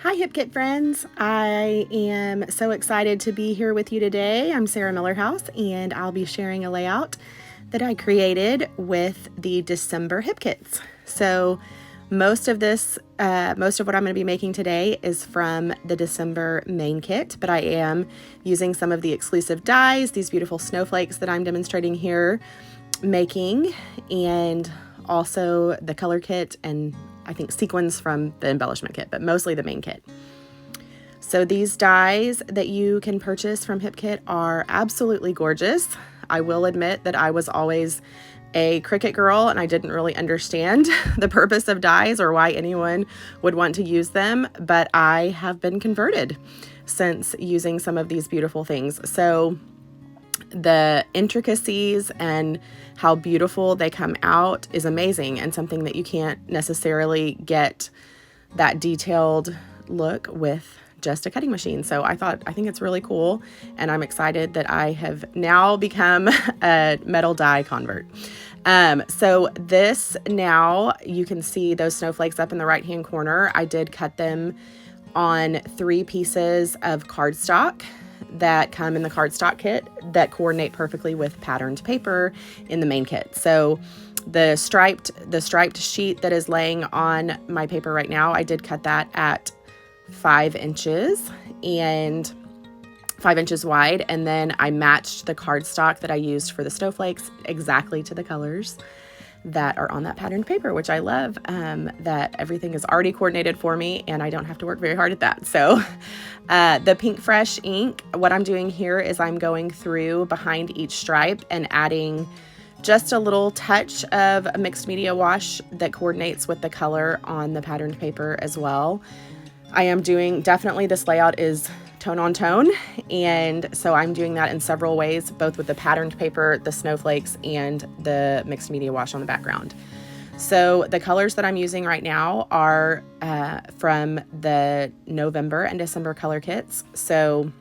Hi HipKit friends, I am so excited to be here with you today. I'm Sarah Millerhouse and I'll be sharing a layout that I created with the December HipKits. So most of what I'm going to be making today is from the December main kit, but I am using some of the exclusive dies, these beautiful snowflakes that I'm demonstrating here making, and also the color kit and I think sequins from the embellishment kit, but mostly the main kit. So these dies that you can purchase from HipKit are absolutely gorgeous. I will admit that I was always a Cricut girl and I didn't really understand the purpose of dies or why anyone would want to use them, but I have been converted since using some of these beautiful things. So the intricacies and how beautiful they come out is amazing and something that you can't necessarily get that detailed look with just a cutting machine. So I think it's really cool, and I'm excited that I have now become a metal die convert. So this, now you can see those snowflakes up in the right hand corner. I did cut them on 3 pieces of cardstock that come in the cardstock kit that coordinate perfectly with patterned paper in the main kit. So the striped sheet that is laying on my paper right now, I did cut that at 5 inches and 5 inches wide, and then I matched the cardstock that I used for the snowflakes exactly to the colors that are on that patterned paper, which I love, that everything is already coordinated for me and I don't have to work very hard at that. So the Pink Fresh ink, what I'm doing here is I'm going through behind each stripe and adding just a little touch of a mixed media wash that coordinates with the color on the patterned paper as well. I am doing, definitely this layout is tone on tone, and so I'm doing that in several ways, both with the patterned paper, the snowflakes, and the mixed media wash on the background. So the colors that I'm using right now are from the November and December color kits. So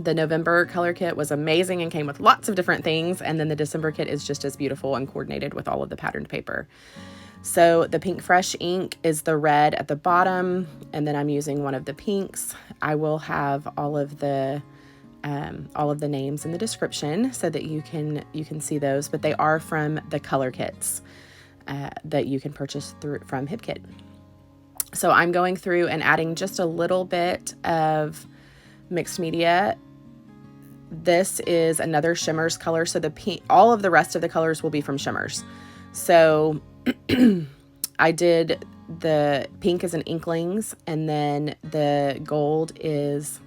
the November color kit was amazing and came with lots of different things, and then the December kit is just as beautiful and coordinated with all of the patterned paper. So the Pink Fresh ink is the red at the bottom, and then I'm using one of the pinks. I will have all of the names in the description so that you can see those, but they are from the color kits that you can purchase from HipKit. So I'm going through and adding just a little bit of mixed media. This is another Shimmers color, so the pink, all of the rest of the colors will be from Shimmers. So I did the pink is an Inklings, and then the gold is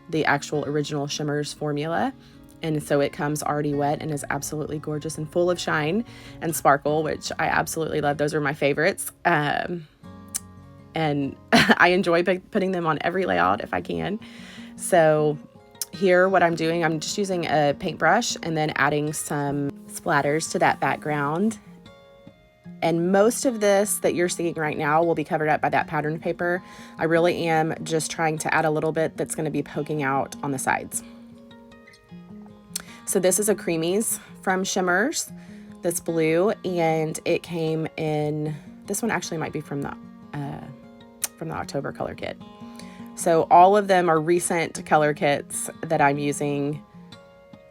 the actual original Shimmers formula. And so it comes already wet and is absolutely gorgeous and full of shine and sparkle, which I absolutely love. Those are my favorites. And I enjoy putting them on every layout if I can. So here, what I'm doing, I'm just using a paintbrush and then adding some splatters to that background. And most of this that you're seeing right now will be covered up by that patterned paper. I really am just trying to add a little bit that's going to be poking out on the sides. So this is a Creamies from Shimmers, that's blue, and it came in, this one actually might be from the October color kit. So all of them are recent color kits that I'm using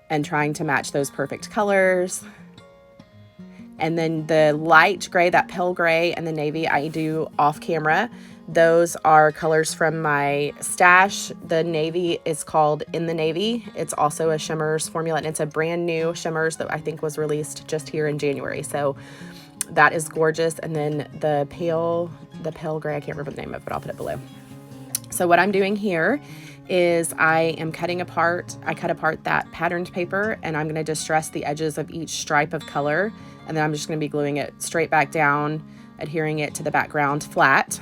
and trying to match those perfect colors. And then the light gray, that pale gray, and the navy I do off camera. Those are colors from my stash. The navy is called In the Navy. It's also a Shimmers formula, and it's a brand new Shimmers that I think was released just here in January. So that is gorgeous. And then the pale gray, I can't remember the name of it, but I'll put it below. So what I'm doing here is I cut apart that patterned paper, and I'm going to distress the edges of each stripe of color, and then I'm just going to be gluing it straight back down, adhering it to the background flat,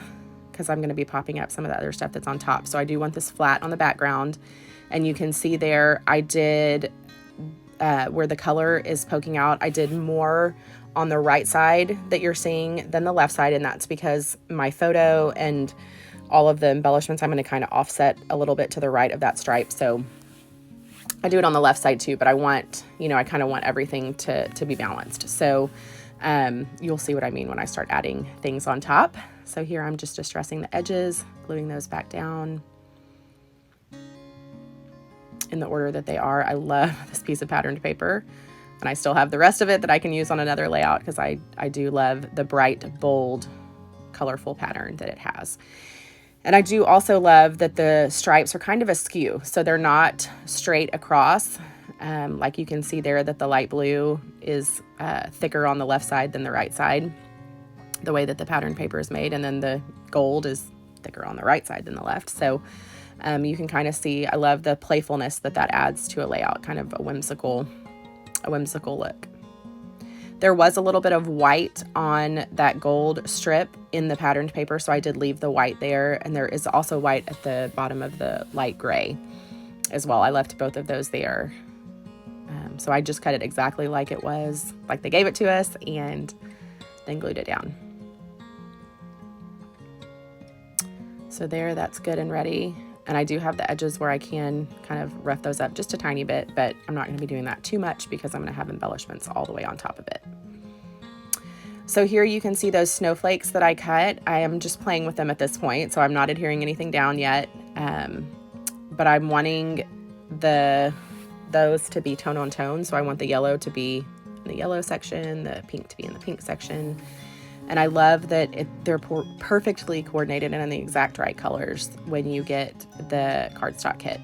because I'm going to be popping up some of the other stuff that's on top. So I do want this flat on the background, and you can see there I did where the color is poking out, I did more on the right side that you're seeing than the left side, and that's because my photo and all of the embellishments, I'm going to kind of offset a little bit to the right of that stripe. So I do it on the left side too, but I want, I kind of want everything to be balanced. So you'll see what I mean when I start adding things on top. So here I'm just distressing the edges, gluing those back down in the order that they are. I love this piece of patterned paper, and I still have the rest of it that I can use on another layout because I do love the bright, bold, colorful pattern that it has. And I do also love that the stripes are kind of askew, so they're not straight across. Like you can see there that the light blue is thicker on the left side than the right side, the way that the pattern paper is made, and then the gold is thicker on the right side than the left. So you can kind of see, I love the playfulness that adds to a layout, kind of a whimsical look. There was a little bit of white on that gold strip in the patterned paper, so I did leave the white there, and there is also white at the bottom of the light gray as well. I left both of those there. So I just cut it exactly like it was, like they gave it to us, and then glued it down. So there, that's good and ready. And I do have the edges where I can kind of rough those up just a tiny bit, but I'm not going to be doing that too much because I'm going to have embellishments all the way on top of it. So here you can see those snowflakes that I cut. I am just playing with them at this point, so I'm not adhering anything down yet. But I'm wanting those to be tone on tone. So I want the yellow to be in the yellow section, the pink to be in the pink section. And I love that they're perfectly coordinated and in the exact right colors when you get the cardstock kit.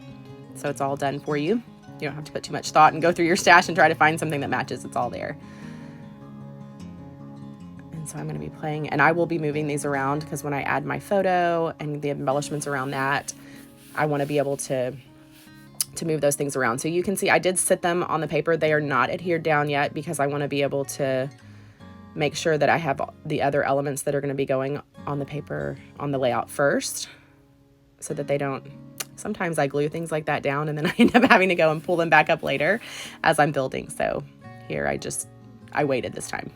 So it's all done for you. You don't have to put too much thought and go through your stash and try to find something that matches. It's all there. And so I'm going to be playing, and I will be moving these around because when I add my photo and the embellishments around that, I want to be able to move those things around. So you can see I did sit them on the paper. They are not adhered down yet because I want to be able to make sure that I have the other elements that are going to be going on the paper on the layout first, so that they don't, sometimes I glue things like that down and then I end up having to go and pull them back up later as I'm building. So here I waited this time.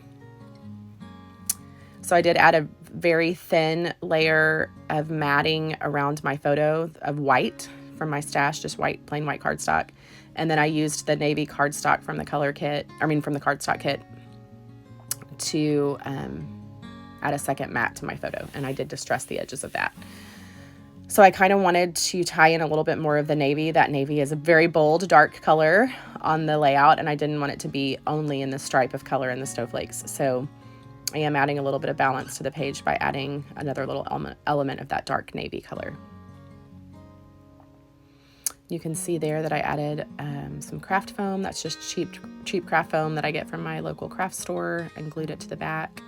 So I did add a very thin layer of matting around my photo of white from my stash, just white, plain white cardstock. And then I used the navy cardstock from the cardstock kit to add a second matte to my photo. And I did distress the edges of that. So I kind of wanted to tie in a little bit more of the navy. That navy is a very bold, dark color on the layout, and I didn't want it to be only in the stripe of color in the snowflakes. So I am adding a little bit of balance to the page by adding another little element of that dark navy color. You can see there that I added some craft foam. That's just cheap craft foam that I get from my local craft store, and glued it to the back.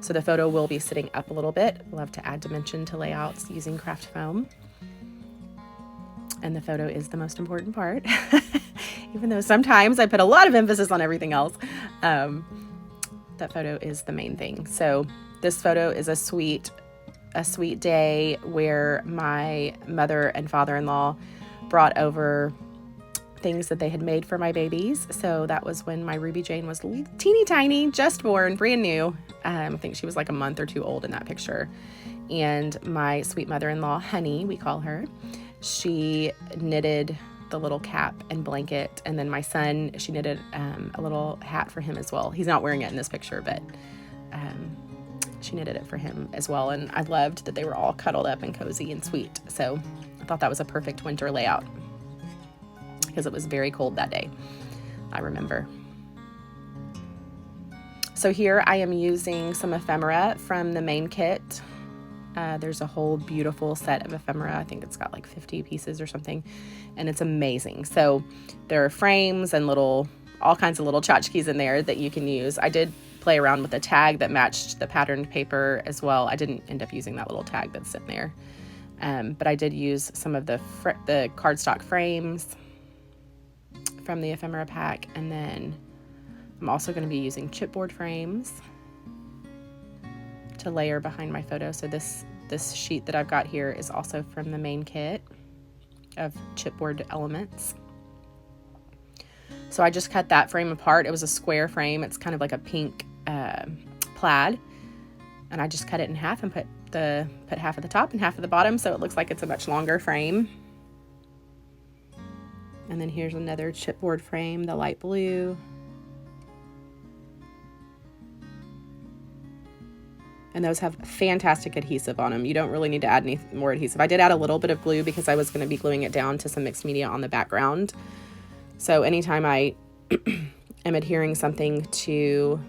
So the photo will be sitting up a little bit. Love to add dimension to layouts using craft foam. And the photo is the most important part. Even though sometimes I put a lot of emphasis on everything else, that photo is the main thing. So this photo is a sweet day where my mother and father-in-law brought over things that they had made for my babies. So that was when my Ruby Jane was teeny tiny, just born, brand new. I think she was like a month or two old in that picture. And my sweet mother-in-law, Honey, we call her, she knitted the little cap and blanket. And then my son, she knitted a little hat for him as well. He's not wearing it in this picture, but she knitted it for him as well. And I loved that they were all cuddled up and cozy and sweet. So I thought that was a perfect winter layout because it was very cold that day, I remember. So here I am using some ephemera from the main kit. There's a whole beautiful set of ephemera. I think it's got like 50 pieces or something, and it's amazing. So there are frames and all kinds of little tchotchkes in there that you can use. I did play around with a tag that matched the patterned paper as well. I didn't end up using that little tag that's sitting there. But I did use some of the cardstock frames from the ephemera pack, and then I'm also going to be using chipboard frames to layer behind my photo. So this sheet that I've got here is also from the main kit of chipboard elements. So I just cut that frame apart. It was a square frame. It's kind of like a pink plaid, and I just cut it in half and put half at the top and half at the bottom, so it looks like it's a much longer frame. And then here's another chipboard frame, the light blue. And those have fantastic adhesive on them. You don't really need to add any more adhesive. I did add a little bit of glue because I was going to be gluing it down to some mixed media on the background. So anytime I am adhering something to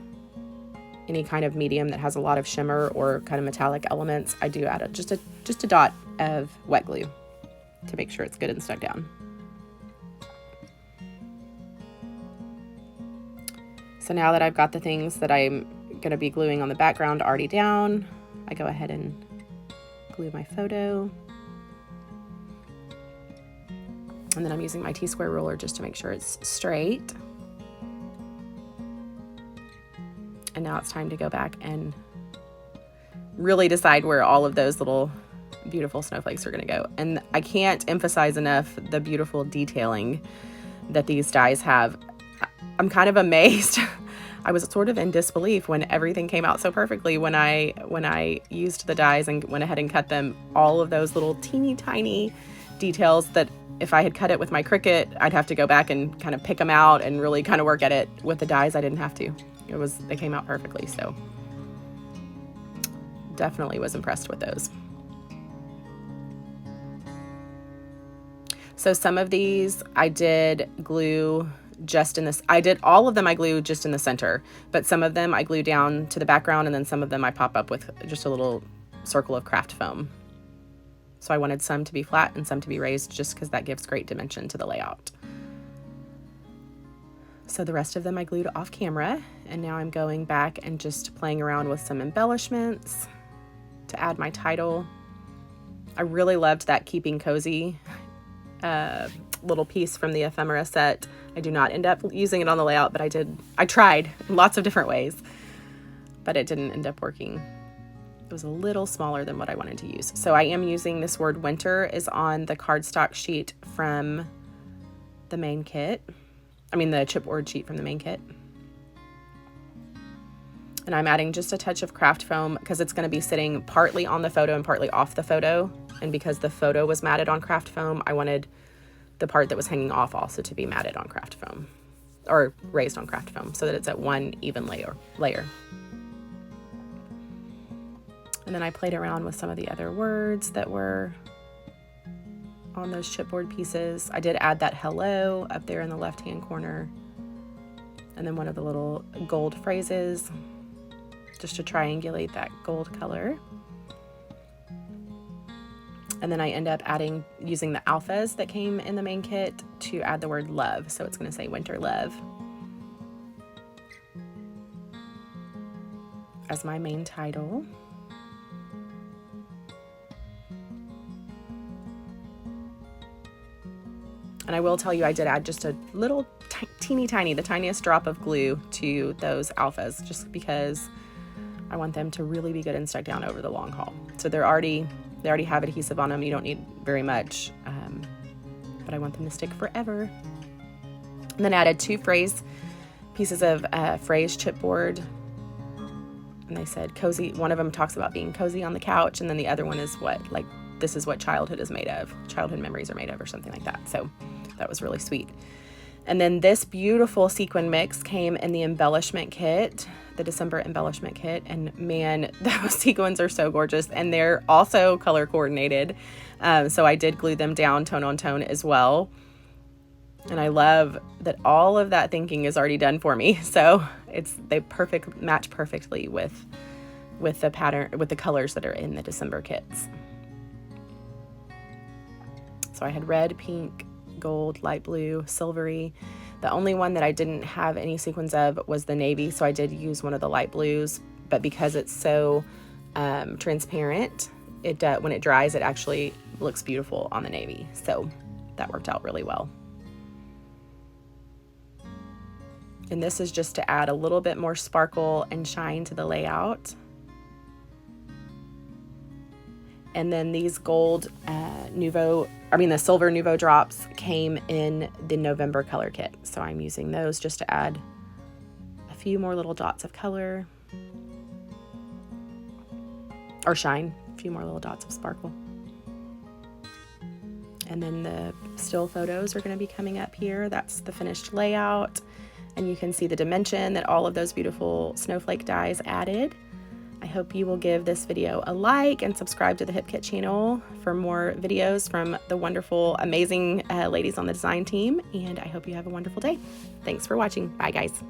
any kind of medium that has a lot of shimmer or kind of metallic elements, I do add just a dot of wet glue to make sure it's good and stuck down. So now that I've got the things that I'm going to be gluing on the background already down, I go ahead and glue my photo. And then I'm using my T-square ruler just to make sure it's straight. And now it's time to go back and really decide where all of those little beautiful snowflakes are going to go. And I can't emphasize enough the beautiful detailing that these dies have. I'm kind of amazed. I was sort of in disbelief when everything came out so perfectly when I used the dies and went ahead and cut them. All of those little teeny tiny details that if I had cut it with my Cricut, I'd have to go back and kind of pick them out and really kind of work at it. With the dies, I didn't have to. They came out perfectly. So definitely was impressed with those. So some of these I did glue just in this. I did all of them I glued just in the center, but some of them I glue down to the background, and then some of them I pop up with just a little circle of craft foam. So I wanted some to be flat and some to be raised just because that gives great dimension to the layout. So the rest of them I glued off camera, and now I'm going back and just playing around with some embellishments to add my title. I really loved that Keeping Cozy little piece from the ephemera set. I do not end up using it on the layout, but I tried in lots of different ways, but it didn't end up working. It was a little smaller than what I wanted to use. So I am using this word winter is on the cardstock sheet from the main kit. I mean the chipboard sheet from the main kit. And I'm adding just a touch of craft foam because it's going to be sitting partly on the photo and partly off the photo. And because the photo was matted on craft foam, I wanted the part that was hanging off also to be matted on craft foam or raised on craft foam so that it's at one even layer. And then I played around with some of the other words that were on those chipboard pieces. I did add that hello up there in the left-hand corner. And then one of the little gold phrases just to triangulate that gold color. And then I end up using the alphas that came in the main kit to add the word love. So it's going to say winter love as my main title. And I will tell you, I did add just a little teeny tiny, the tiniest drop of glue to those alphas, just because I want them to really be good and stuck down over the long haul. So they already have adhesive on them. You don't need very much, but I want them to stick forever. And then added 2 pieces of phrase chipboard. And they said cozy. One of them talks about being cozy on the couch, and then the other one is this is what childhood is made of. Childhood memories are made of, or something like that. So that was really sweet. And then this beautiful sequin mix came in the embellishment kit, the December embellishment kit. And man, those sequins are so gorgeous. And they're also color coordinated. So I did glue them down tone on tone as well. And I love that all of that thinking is already done for me. So they match perfectly with the pattern, with the colors that are in the December kits. So I had red, pink, gold, light blue, silvery. The only one that I didn't have any sequins of was the navy, so I did use one of the light blues, but because it's so transparent, when it dries, it actually looks beautiful on the navy. So that worked out really well. And this is just to add a little bit more sparkle and shine to the layout. And then these gold the silver Nouveau drops came in the November color kit. So I'm using those just to add a few more little dots of color. Or shine, a few more little dots of sparkle. And then the still photos are going to be coming up here. That's the finished layout. And you can see the dimension that all of those beautiful snowflake dies added. I hope you will give this video a like and subscribe to the Hip Kit channel for more videos from the wonderful, amazing ladies on the design team. And I hope you have a wonderful day. Thanks for watching. Bye, guys.